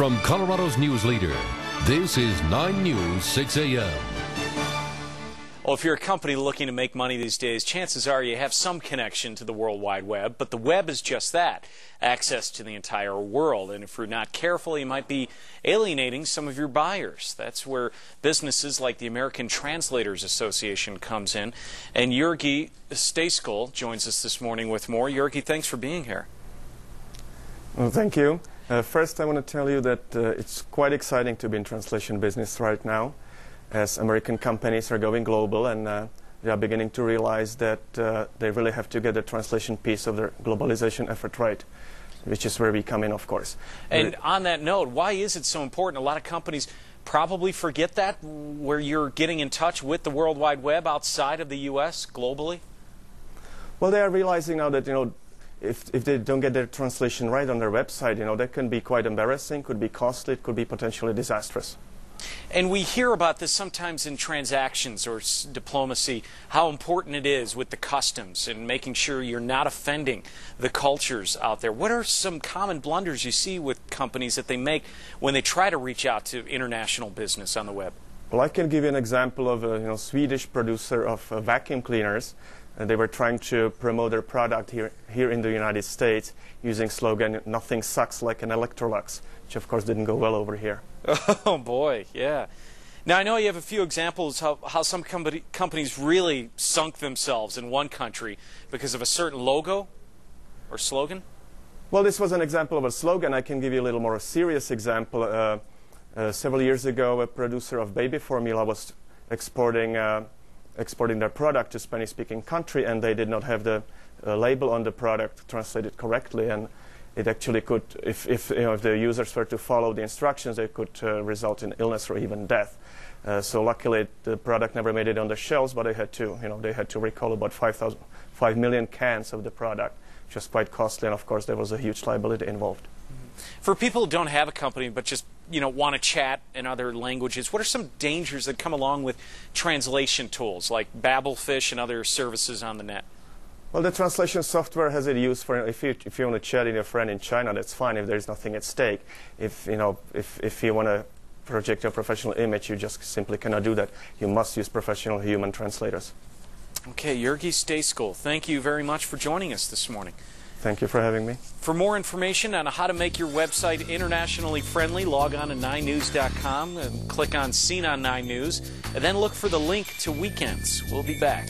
From Colorado's news leader, this is 9 News 6 a.m. Well, if you're a company looking to make money these days, chances are you have some connection to the World Wide Web, but the web is just that, access to the entire world. And if you're not careful, you might be alienating some of your buyers. That's where businesses like the American Translators Association comes in. And Jurgi Stejskal joins us this morning with more. Jurgi, thanks for being here. Well, thank you. First, I want to tell you that it's quite exciting to be in translation business right now, as American companies are going global and they are beginning to realize that they really have to get the translation piece of their globalization effort right, which is where we come in, of course. And on that note, why is it so important? A lot of companies probably forget that, where you're getting in touch with the World Wide Web outside of the U.S., globally? Well, they are realizing now that, if they don't get their translation right on their website, that can be quite embarrassing, could be costly, it could be potentially disastrous. And we hear about this sometimes in transactions or diplomacy, how important it is with the customs and making sure you're not offending the cultures out there. What are some common blunders you see with companies that they make when they try to reach out to international business on the web? Well, I can give you an example of a Swedish producer of vacuum cleaners. They were trying to promote their product here in the United States using slogan, "Nothing sucks like an Electrolux," which of course didn't go well over here. Oh boy, yeah. Now I know you have a few examples how some companies really sunk themselves in one country because of a certain logo or slogan. Well, this was an example of a slogan. I can give you a little more serious example. Several years ago, a producer of baby formula was exporting their product to Spanish-speaking country, and they did not have the label on the product translated correctly, and it actually could, if the users were to follow the instructions, it could result in illness or even death. So luckily, the product never made it on the shelves, but they had to recall about 5 million cans of the product, which was quite costly, and of course there was a huge liability involved. For people who don't have a company but just want to chat in other languages, what are some dangers that come along with translation tools like Babelfish and other services on the net? Well, the translation software has it used for if you want to chat with your friend in China, that's fine if there's nothing at stake. If you want to project your professional image, you just simply cannot do that. You must use professional human translators. Okay, Jurgi Stejskal, thank you very much for joining us this morning. Thank you for having me. For more information on how to make your website internationally friendly, log on to 9news.com and click on Seen on 9 News, and then look for the link to Weekends. We'll be back.